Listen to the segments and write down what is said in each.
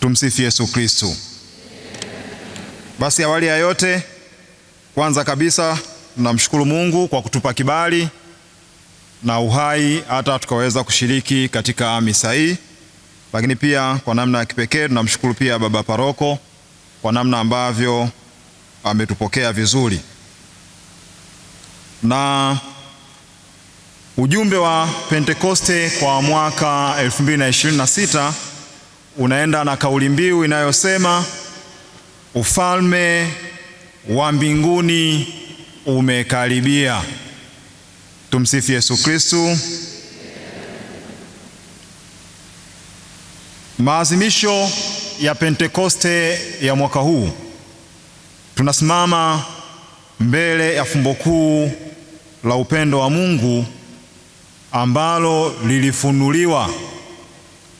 Tumsifu Yesu Kristo. Basi awali ya yote, kwanza kabisa tunamshukuru Mungu kwa kutupa kibali na uhai hata tukaweza kushiriki katika misa hii. Lakini pia kwa namna ya kipekee tunamshukuru pia baba paroko kwa namna ambavyo ametupokea vizuri. Na ujumbe wa Pentekoste kwa mwaka 2026 unaenda na kauli mbiu inayosema ufalme wa mbinguni umekaribia. Tumsifu Yesu Kristo. Maadhimisho ya Pentekoste ya mwaka huu, tunasimama mbele ya fumbo kuu la upendo wa Mungu ambalo lilifunuliwa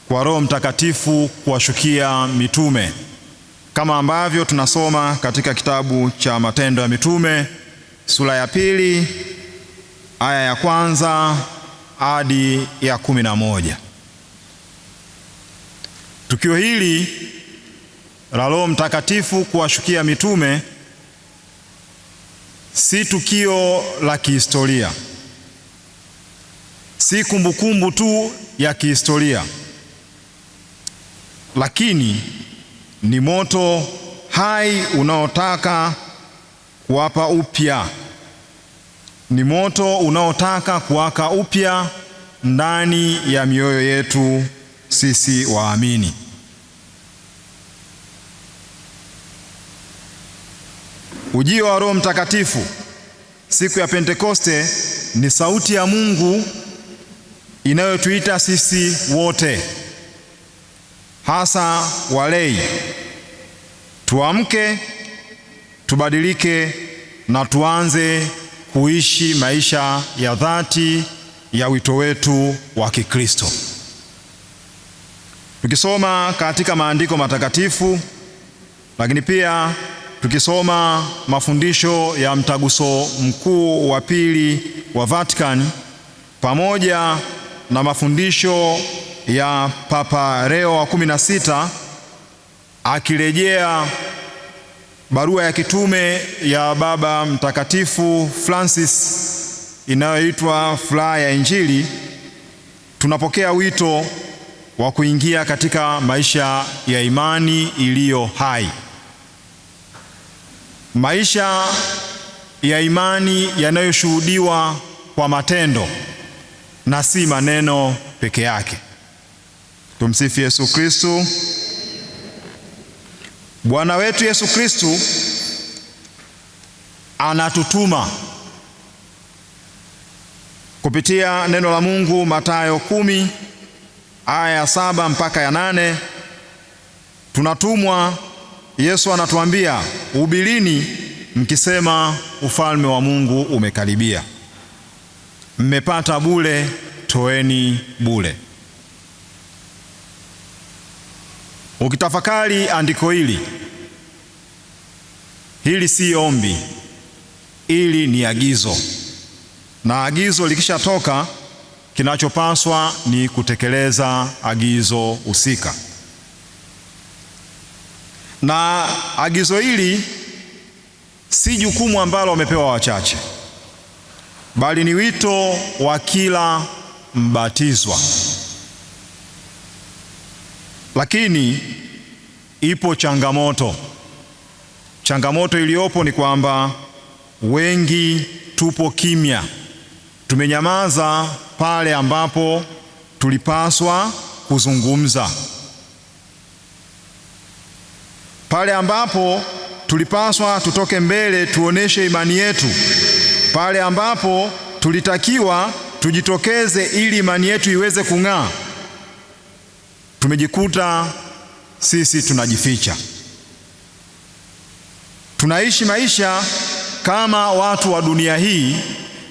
kwa Roho Mtakatifu kuwashukia mitume, kama ambavyo tunasoma katika kitabu cha Matendo ya Mitume sura ya 2 aya ya 1 hadi ya 11. Tukio hili la Roho Mtakatifu kuwashukia mitume si tukio la kihistoria, si kumbukumbu tu ya kihistoria, lakini ni moto hai unaotaka kuwapa upya. Ni moto unaotaka kuwaka upya ndani ya mioyo yetu sisi waamini. Ujio wa Roho Mtakatifu siku ya Pentekoste ni sauti ya Mungu inayotuita sisi wote, hasa walei, tuamke, tubadilike na tuanze kuishi maisha ya dhati ya wito wetu wa Kikristo. Tukisoma katika maandiko matakatifu, lakini pia tukisoma mafundisho ya Mtaguso Mkuu wa Pili wa Vatican pamoja na mafundisho ya Papa Leo wa 16 akirejea barua ya kitume ya Baba Mtakatifu Francis inayoitwa Furaha ya Injili, tunapokea wito wa kuingia katika maisha ya imani iliyo hai. Maisha ya imani yanayoshuhudiwa kwa matendo na si maneno peke yake. Tumsifu Yesu Kristo. Bwana wetu Yesu Kristo anatutuma kupitia neno la Mungu, Mathayo 10 aya ya 7 mpaka ya 8. Tunatumwa, Yesu anatuambia, hubirini mkisema ufalme wa Mungu umekaribia. Mmepata bure, toeni bure. Ukitafakari andiko hili si ombi, ili ni agizo, na agizo likishatoka kinachopaswa ni kutekeleza agizo husika. Na agizo hili si jukumu ambalo wamepewa wachache, bali ni wito wa kila mbatizwa. Lakini ipo changamoto. Changamoto iliyopo ni kwamba wengi tupo kimya, tumenyamaza pale ambapo tulipaswa kuzungumza, pale ambapo tulipaswa tutoke mbele tuoneshe imani yetu, pale ambapo tulitakiwa tujitokeze ili imani yetu iweze kung'aa, tumejikuta sisi tunajificha. Tunaishi maisha kama watu wa dunia hii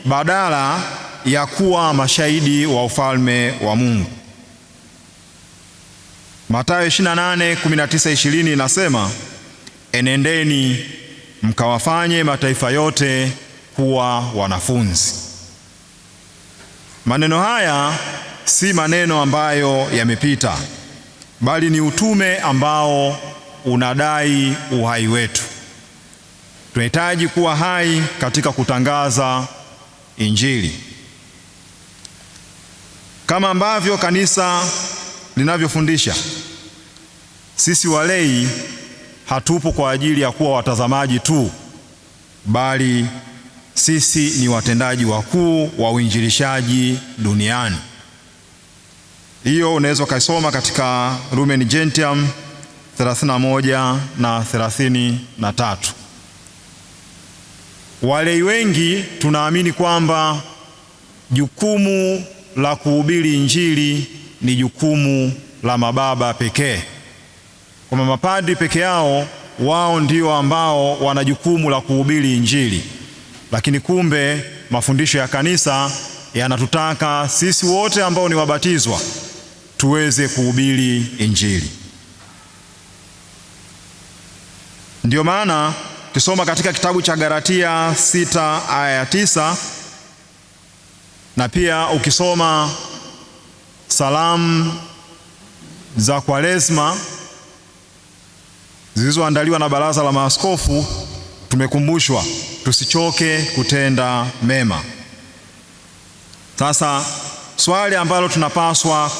badala ya kuwa mashahidi wa ufalme wa Mungu. Mathayo 28:19-20 inasema, enendeni mkawafanye mataifa yote kuwa wanafunzi. Maneno haya si maneno ambayo yamepita, bali ni utume ambao unadai uhai wetu. Tunahitaji kuwa hai katika kutangaza Injili. Kama ambavyo kanisa linavyofundisha, sisi walei hatupo kwa ajili ya kuwa watazamaji tu, bali sisi ni watendaji wakuu wa uinjilishaji duniani. Hiyo unaweza kaisoma katika Lumen Gentium 31 na 33. Walei wengi tunaamini kwamba jukumu la kuhubiri Injili ni jukumu la mababa pekee, kwamba mapadri peke yao wao ndio ambao wana jukumu la kuhubiri Injili. Lakini kumbe mafundisho ya kanisa yanatutaka sisi wote ambao ni wabatizwa tuweze kuhubiri Injili. Ndiyo maana ukisoma katika kitabu cha Galatia 6 aya ya 9, na pia ukisoma salamu za Kwaresma zilizoandaliwa na Baraza la Maaskofu, tumekumbushwa tusichoke kutenda mema. Sasa swali ambalo tunapaswa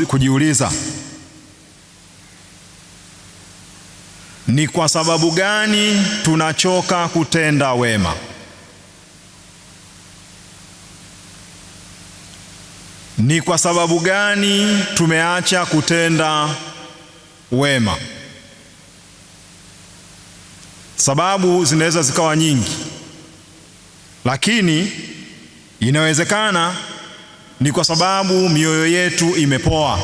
kujiuliza ni kwa sababu gani tunachoka kutenda wema? Ni kwa sababu gani tumeacha kutenda wema? Sababu zinaweza zikawa nyingi, lakini inawezekana ni kwa sababu mioyo yetu imepoa.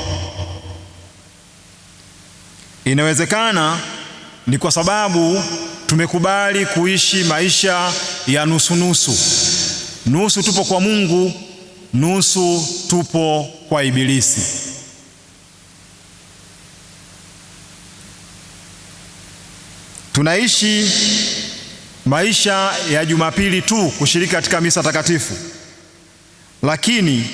Inawezekana ni kwa sababu tumekubali kuishi maisha ya nusu-nusu. Nusu tupo kwa Mungu, nusu tupo kwa Ibilisi. Tunaishi maisha ya Jumapili tu kushiriki katika misa takatifu, lakini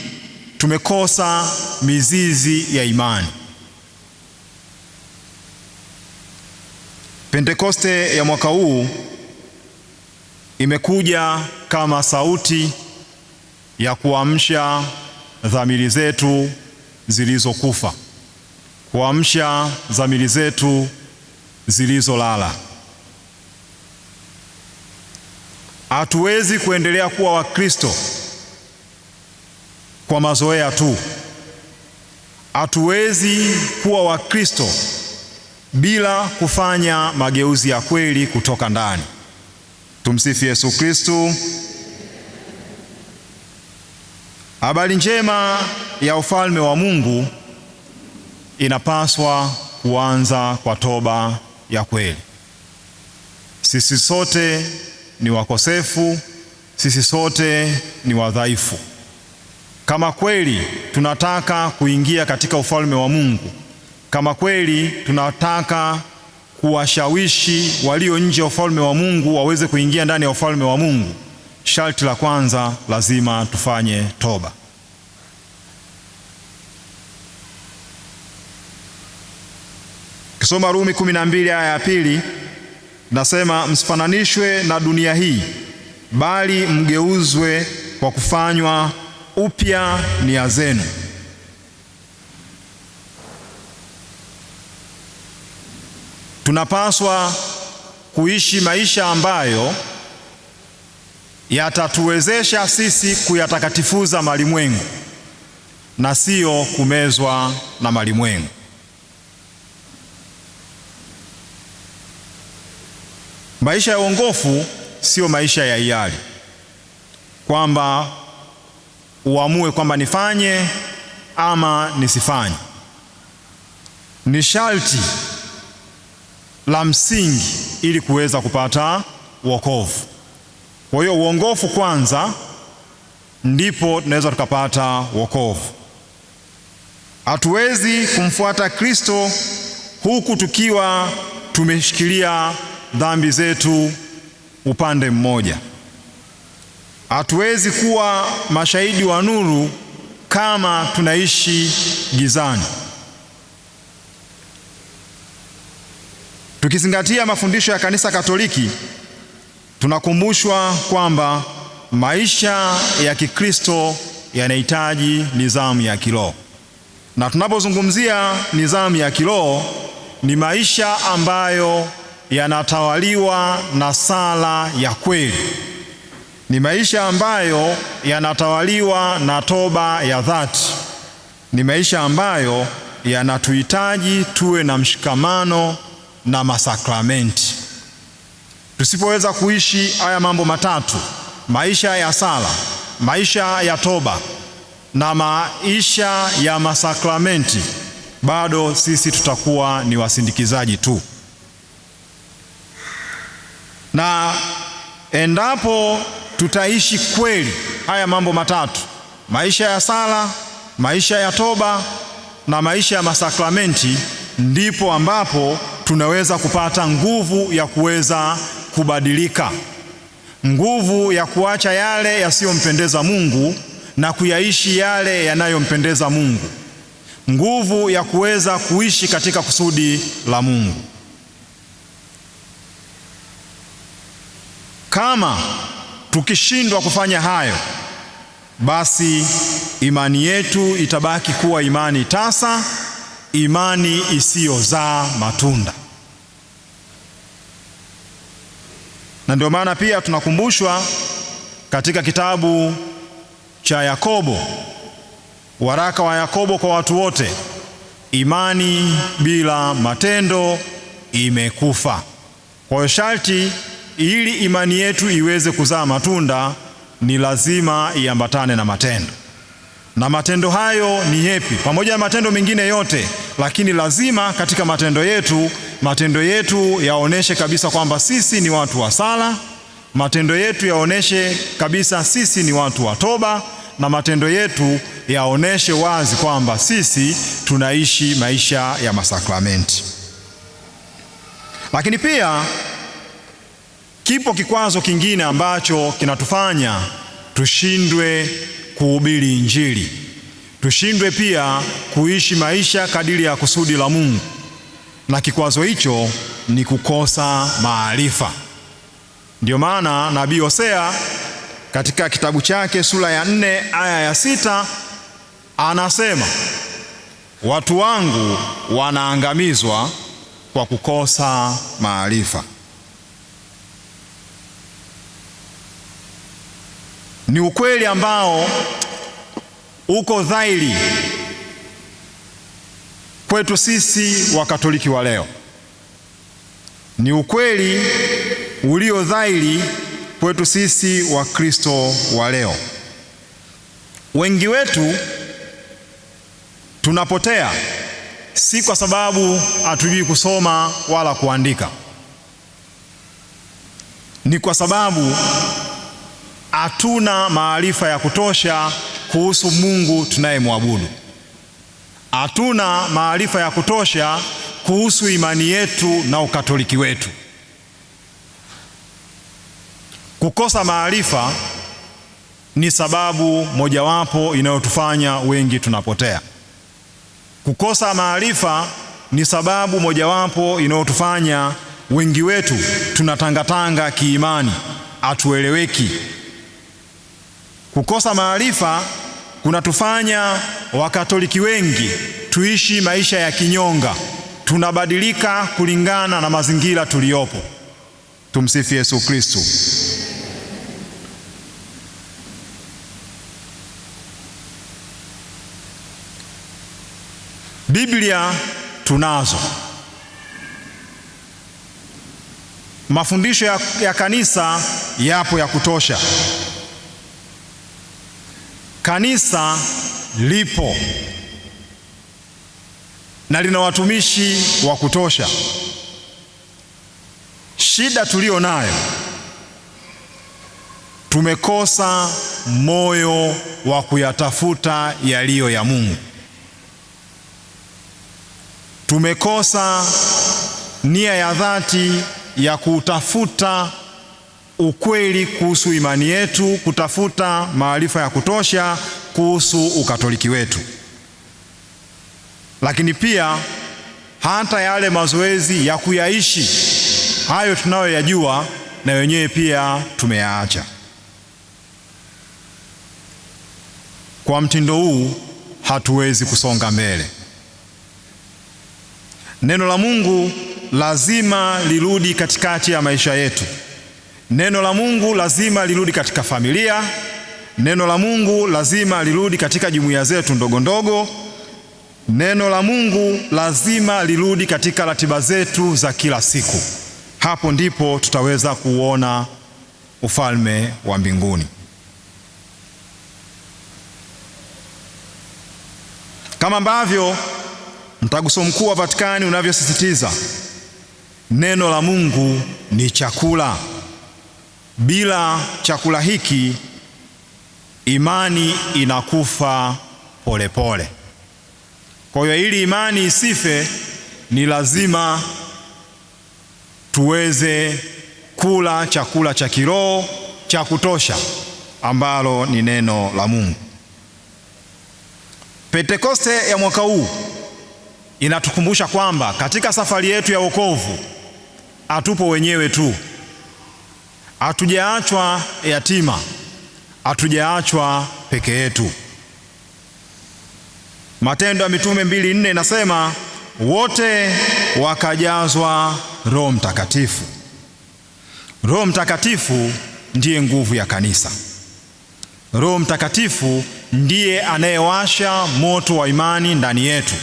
tumekosa mizizi ya imani. Pentekoste ya mwaka huu imekuja kama sauti ya kuamsha dhamiri zetu zilizokufa, kuamsha dhamiri zetu zilizolala. Hatuwezi kuendelea kuwa Wakristo kwa mazoea tu. Hatuwezi kuwa Wakristo bila kufanya mageuzi ya kweli kutoka ndani. Tumsifu Yesu Kristo. Habari njema ya ufalme wa Mungu inapaswa kuanza kwa toba ya kweli. Sisi sote ni wakosefu, sisi sote ni wadhaifu. Kama kweli tunataka kuingia katika ufalme wa Mungu, kama kweli tunataka kuwashawishi walio nje ya ufalme wa Mungu waweze kuingia ndani ya ufalme wa Mungu, sharti la kwanza lazima tufanye toba. Kisoma Rumi 12 aya ya 2, nasema msifananishwe na dunia hii, bali mgeuzwe kwa kufanywa upya nia zenu. Tunapaswa kuishi maisha ambayo yatatuwezesha sisi kuyatakatifuza malimwengu na sio kumezwa na malimwengu. Maisha ya uongofu sio maisha ya hiari, kwamba uamue kwamba nifanye ama nisifanye. Ni sharti la msingi ili kuweza kupata wokovu. Kwa hiyo uongofu kwanza, ndipo tunaweza tukapata wokovu. Hatuwezi kumfuata Kristo huku tukiwa tumeshikilia dhambi zetu upande mmoja. Hatuwezi kuwa mashahidi wa nuru kama tunaishi gizani. Tukizingatia mafundisho ya Kanisa Katoliki, tunakumbushwa kwamba maisha ya Kikristo yanahitaji nidhamu ya kiroho. Na tunapozungumzia nidhamu ya kiroho, ni maisha ambayo yanatawaliwa na sala ya kweli. Ni maisha ambayo yanatawaliwa na toba ya dhati. Ni maisha ambayo yanatuhitaji tuwe na mshikamano na masakramenti. Tusipoweza kuishi haya mambo matatu, maisha ya sala, maisha ya toba na maisha ya masakramenti, bado sisi tutakuwa ni wasindikizaji tu. Na endapo tutaishi kweli haya mambo matatu, maisha ya sala, maisha ya toba na maisha ya masakramenti, ndipo ambapo tunaweza kupata nguvu ya kuweza kubadilika, nguvu ya kuacha yale yasiyompendeza Mungu na kuyaishi yale yanayompendeza Mungu, nguvu ya kuweza kuishi katika kusudi la Mungu. Kama tukishindwa kufanya hayo, basi imani yetu itabaki kuwa imani tasa, imani isiyozaa matunda. Na ndio maana pia tunakumbushwa katika kitabu cha Yakobo, waraka wa Yakobo kwa watu wote, imani bila matendo imekufa. Kwa hiyo sharti ili imani yetu iweze kuzaa matunda, ni lazima iambatane na matendo. Na matendo hayo ni yepi? Pamoja na matendo mengine yote, lakini lazima katika matendo yetu yaoneshe kabisa kwamba sisi ni watu wa sala, matendo yetu yaoneshe kabisa sisi ni watu wa toba, na matendo yetu yaoneshe wazi kwamba sisi tunaishi maisha ya masakramenti. Lakini pia kipo kikwazo kingine ambacho kinatufanya tushindwe kuhubiri Injili, tushindwe pia kuishi maisha kadiri ya kusudi la Mungu, na kikwazo hicho ni kukosa maarifa. Ndio maana Nabii Hosea katika kitabu chake sura ya 4 aya ya 6 anasema, watu wangu wanaangamizwa kwa kukosa maarifa. Ni ukweli ambao uko dhahiri kwetu sisi Wakatoliki wa leo. Ni ukweli ulio dhahiri kwetu sisi Wakristo wa leo. Wengi wetu tunapotea si kwa sababu hatujui kusoma wala kuandika, ni kwa sababu hatuna maarifa ya kutosha kuhusu Mungu tunayemwabudu. Hatuna maarifa ya kutosha kuhusu imani yetu na ukatoliki wetu. Kukosa maarifa ni sababu mojawapo inayotufanya wengi tunapotea. Kukosa maarifa ni sababu mojawapo inayotufanya wengi wetu tunatangatanga kiimani, hatueleweki. Kukosa maarifa kunatufanya Wakatoliki wengi tuishi maisha ya kinyonga, tunabadilika kulingana na mazingira tuliyopo. Tumsifu Yesu Kristo. Biblia tunazo. Mafundisho ya kanisa yapo ya kutosha. Kanisa lipo na lina watumishi wa kutosha. Shida tulio nayo, tumekosa moyo wa kuyatafuta yaliyo ya Mungu. Tumekosa nia ya dhati ya kutafuta ukweli kuhusu imani yetu, kutafuta maarifa ya kutosha kuhusu ukatoliki wetu. Lakini pia hata yale mazoezi ya kuyaishi hayo tunayoyajua na wenyewe pia tumeyaacha. Kwa mtindo huu hatuwezi kusonga mbele. Neno la Mungu lazima lirudi katikati ya maisha yetu. Neno la Mungu lazima lirudi katika familia. Neno la Mungu lazima lirudi katika jumuiya zetu ndogo ndogo. Neno la Mungu lazima lirudi katika ratiba zetu za kila siku. Hapo ndipo tutaweza kuona ufalme wa mbinguni. Kama ambavyo Mtaguso Mkuu wa Vatikani unavyosisitiza, neno la Mungu ni chakula. Bila chakula hiki imani inakufa polepole. Kwa hiyo ili imani isife, ni lazima tuweze kula chakula cha kiroho cha kutosha ambalo ni neno la Mungu. Pentekoste ya mwaka huu inatukumbusha kwamba katika safari yetu ya wokovu hatupo wenyewe tu. Hatujaachwa yatima, hatujaachwa peke yetu. Matendo ya Mitume 2:4 inasema wote wakajazwa Roho Mtakatifu. Roho Mtakatifu ndiye nguvu ya kanisa. Roho Mtakatifu ndiye anayewasha moto wa imani ndani yetu.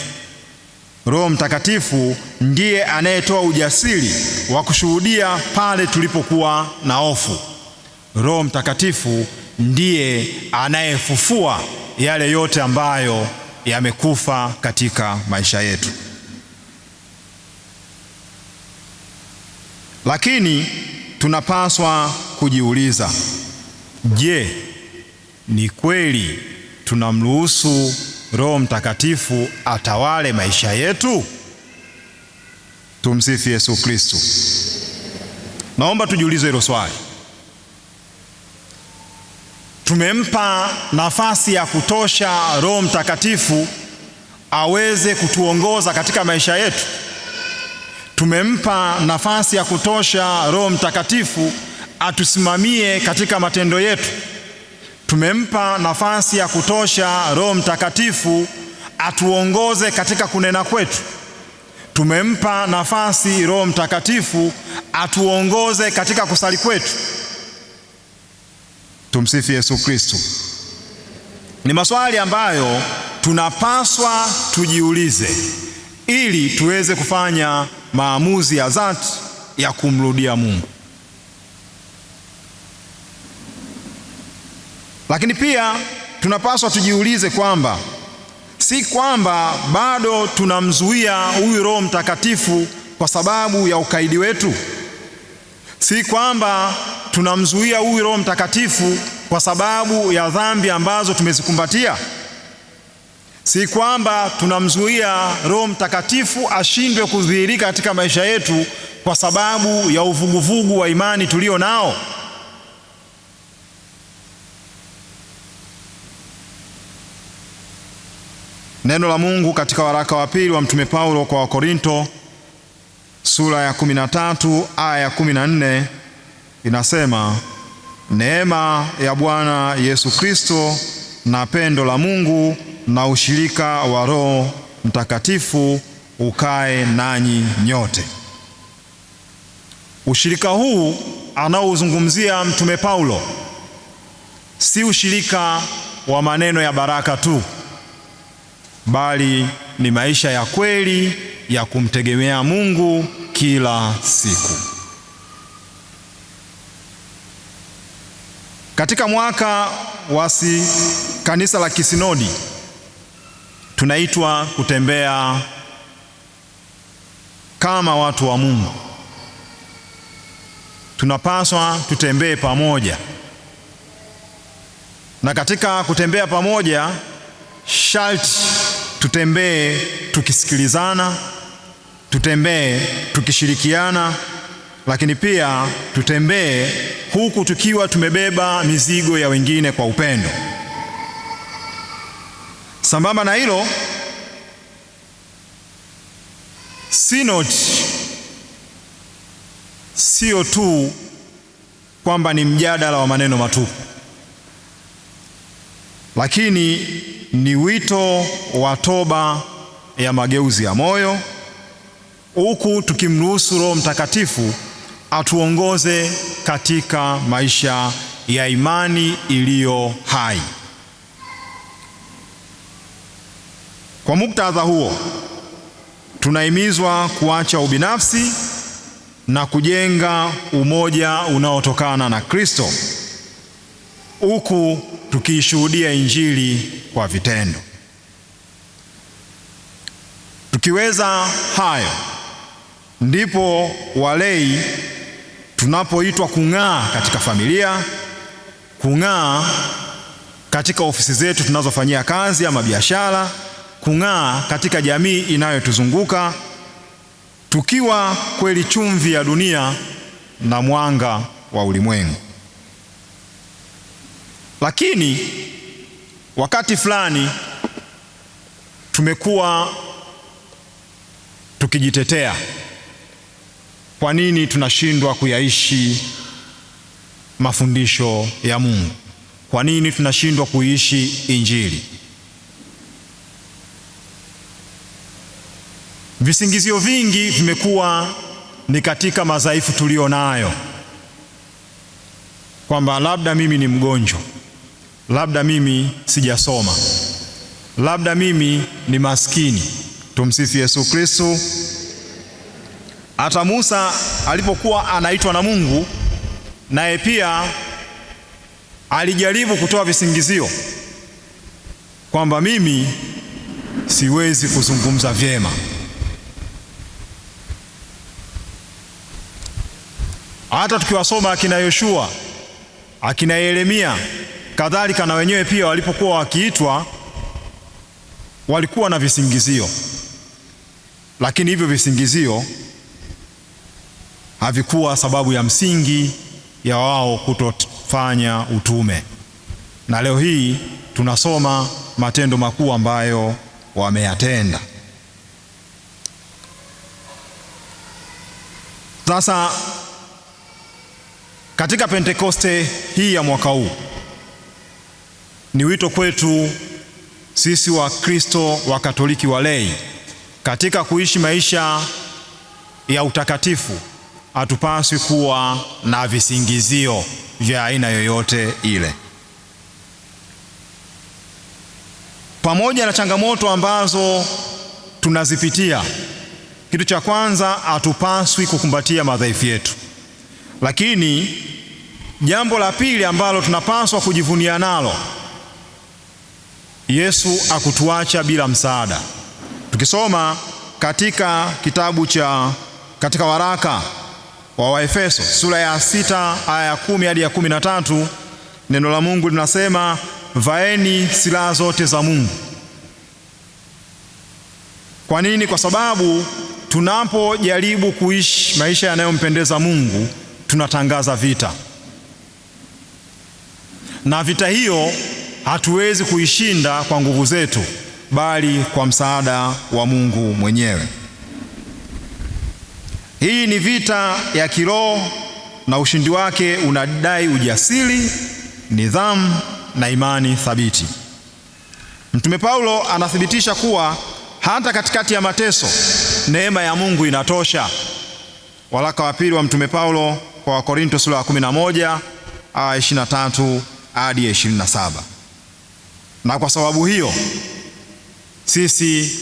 Roho Mtakatifu ndiye anayetoa ujasiri wa kushuhudia pale tulipokuwa na hofu. Roho Mtakatifu ndiye anayefufua yale yote ambayo yamekufa katika maisha yetu. Lakini tunapaswa kujiuliza, je, ni kweli tunamruhusu Roho Mtakatifu atawale maisha yetu? Tumsifu Yesu Kristo. Naomba tujiulize hilo swali. Tumempa nafasi ya kutosha Roho Mtakatifu aweze kutuongoza katika maisha yetu? Tumempa nafasi ya kutosha Roho Mtakatifu atusimamie katika matendo yetu? Tumempa nafasi ya kutosha Roho Mtakatifu atuongoze katika kunena kwetu? Tumempa nafasi Roho Mtakatifu atuongoze katika kusali kwetu? Tumsifu Yesu Kristo. Ni maswali ambayo tunapaswa tujiulize ili tuweze kufanya maamuzi ya dhati ya kumrudia Mungu. Lakini pia tunapaswa tujiulize kwamba si kwamba bado tunamzuia huyu Roho Mtakatifu kwa sababu ya ukaidi wetu. Si kwamba tunamzuia huyu Roho Mtakatifu kwa sababu ya dhambi ambazo tumezikumbatia. Si kwamba tunamzuia Roho Mtakatifu ashindwe kudhihirika katika maisha yetu kwa sababu ya uvuguvugu wa imani tulio nao. Neno la Mungu katika waraka wa pili wa Mtume Paulo kwa Wakorinto sura ya 13 aya ya 14 inasema, neema ya Bwana Yesu Kristo na pendo la Mungu na ushirika wa Roho Mtakatifu ukae nanyi nyote. Ushirika huu anaozungumzia Mtume Paulo si ushirika wa maneno ya baraka tu, bali ni maisha ya kweli ya kumtegemea Mungu kila siku. Katika mwaka wa kanisa la kisinodi tunaitwa kutembea kama watu wa Mungu. Tunapaswa tutembee pamoja, na katika kutembea pamoja sharti tutembee tukisikilizana, tutembee tukishirikiana, lakini pia tutembee huku tukiwa tumebeba mizigo ya wengine kwa upendo. Sambamba na hilo, Synod sio tu kwamba ni mjadala wa maneno matupu, lakini ni wito wa toba ya mageuzi ya moyo, huku tukimruhusu Roho Mtakatifu atuongoze katika maisha ya imani iliyo hai. Kwa muktadha huo, tunahimizwa kuacha ubinafsi na kujenga umoja unaotokana na Kristo, huku tukiishuhudia Injili kwa vitendo. Tukiweza hayo, ndipo walei tunapoitwa kung'aa katika familia, kung'aa katika ofisi zetu tunazofanyia kazi ama biashara, kung'aa katika jamii inayotuzunguka, tukiwa kweli chumvi ya dunia na mwanga wa ulimwengu. Lakini wakati fulani tumekuwa tukijitetea, kwa nini tunashindwa kuyaishi mafundisho ya Mungu? Kwa nini tunashindwa kuishi Injili? Visingizio vingi vimekuwa ni katika madhaifu tulio nayo, kwamba labda mimi ni mgonjwa, labda mimi sijasoma, labda mimi ni maskini. Tumsifu Yesu Kristo. Hata Musa alipokuwa anaitwa na Mungu, naye pia alijaribu kutoa visingizio kwamba mimi siwezi kuzungumza vyema. Hata tukiwasoma akina Yoshua, akina Yeremia, kadhalika na wenyewe pia walipokuwa wakiitwa walikuwa na visingizio, lakini hivyo visingizio havikuwa sababu ya msingi ya wao kutofanya utume. Na leo hii tunasoma matendo makuu ambayo wameyatenda. Sasa katika Pentekoste hii ya mwaka huu, ni wito kwetu sisi wa Kristo wa Katoliki walei, katika kuishi maisha ya utakatifu hatupaswi kuwa na visingizio vya aina yoyote ile. Pamoja na changamoto ambazo tunazipitia, kitu cha kwanza, hatupaswi kukumbatia madhaifu yetu. Lakini jambo la pili ambalo tunapaswa kujivunia nalo, Yesu hakutuacha bila msaada. Tukisoma katika katika waraka wa Waefeso sura ya 6 aya ya 10 hadi ya 13, neno la Mungu linasema, vaeni silaha zote za Mungu. Kwa nini? Kwa sababu tunapojaribu kuishi maisha yanayompendeza Mungu, tunatangaza vita, na vita hiyo hatuwezi kuishinda kwa nguvu zetu, bali kwa msaada wa Mungu mwenyewe. Hii ni vita ya kiroho, na ushindi wake unadai ujasiri, nidhamu na imani thabiti. Mtume Paulo anathibitisha kuwa hata katikati ya mateso, neema ya Mungu inatosha. Waraka wa pili wa Mtume Paulo kwa Wakorinto sura ya 11 aya 23 hadi 27. Na kwa sababu hiyo, sisi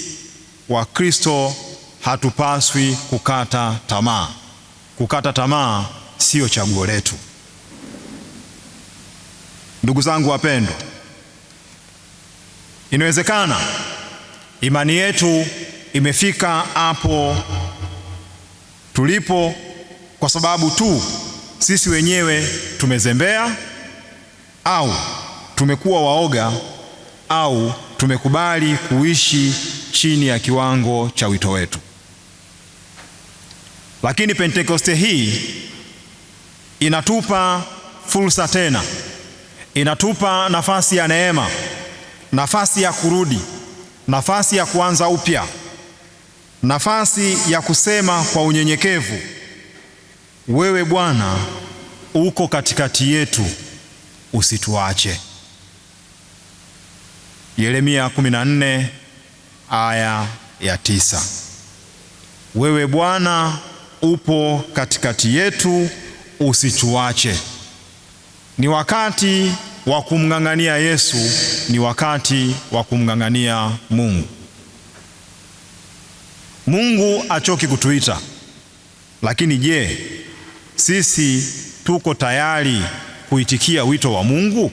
wa Kristo hatupaswi kukata tamaa. Kukata tamaa sio chaguo letu. Ndugu zangu wapendwa, inawezekana imani yetu imefika hapo tulipo kwa sababu tu sisi wenyewe tumezembea, au tumekuwa waoga, au tumekubali kuishi chini ya kiwango cha wito wetu. Lakini Pentekoste hii inatupa fursa tena, inatupa nafasi ya neema, nafasi ya kurudi, nafasi ya kuanza upya. nafasi ya kusema kwa unyenyekevu, wewe Bwana uko katikati yetu, usituache. Yeremia 14 aya ya 9. Wewe Bwana upo katikati yetu, usituache. Ni wakati wa kumng'ang'ania Yesu, ni wakati wa kumng'ang'ania Mungu. Mungu achoki kutuita, lakini je, sisi tuko tayari kuitikia wito wa Mungu?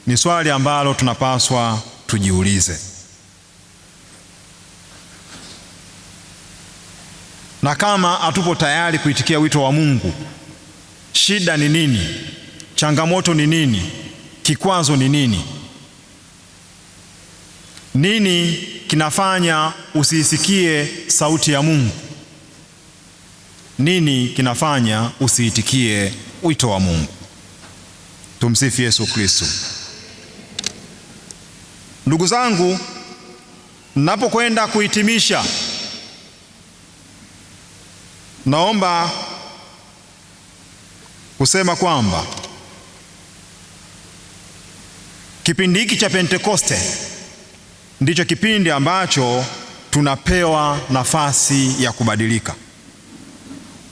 Ni swali ambalo tunapaswa tujiulize. Na kama hatupo tayari kuitikia wito wa Mungu, shida ni nini? Changamoto ni nini? Kikwazo ni nini? Nini kinafanya usiisikie sauti ya Mungu? Nini kinafanya usiitikie wito wa Mungu? Tumsifu Yesu Kristo. Ndugu zangu, ninapokwenda kuhitimisha, naomba kusema kwamba kipindi hiki cha Pentekoste ndicho kipindi ambacho tunapewa nafasi ya kubadilika.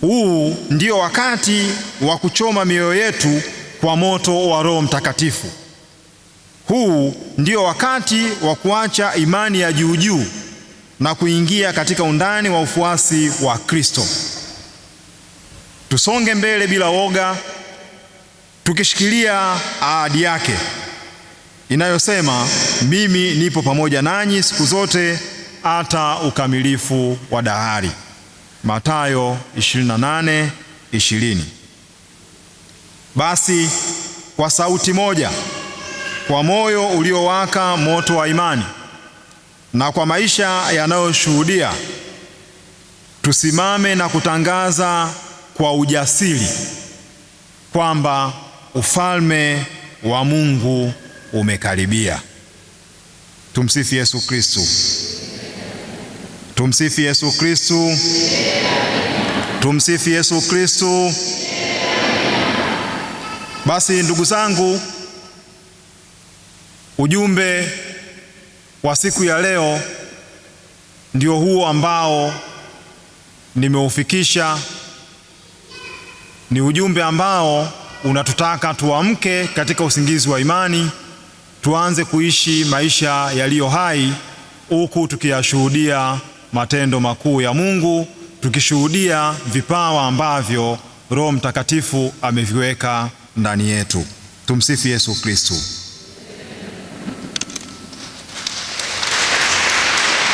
Huu ndio wakati wa kuchoma mioyo yetu kwa moto wa Roho Mtakatifu. Huu ndio wakati wa kuacha imani ya juu juu na kuingia katika undani wa ufuasi wa Kristo. Tusonge mbele bila woga, tukishikilia ahadi yake inayosema, mimi nipo pamoja nanyi siku zote hata ukamilifu wa dahari. Mathayo 28:20. Basi kwa sauti moja, kwa moyo uliowaka moto wa imani na kwa maisha yanayoshuhudia, tusimame na kutangaza kwa ujasiri kwamba ufalme wa Mungu umekaribia. Tumsifu Yesu Kristo. Tumsifu Yesu Kristo. Tumsifu Yesu Kristo. Basi ndugu zangu, ujumbe wa siku ya leo ndio huo ambao nimeufikisha. Ni ujumbe ambao unatutaka tuamke katika usingizi wa imani, tuanze kuishi maisha yaliyo hai, huku tukiyashuhudia matendo makuu ya Mungu, tukishuhudia vipawa ambavyo Roho Mtakatifu ameviweka ndani yetu. Tumsifu Yesu Kristo.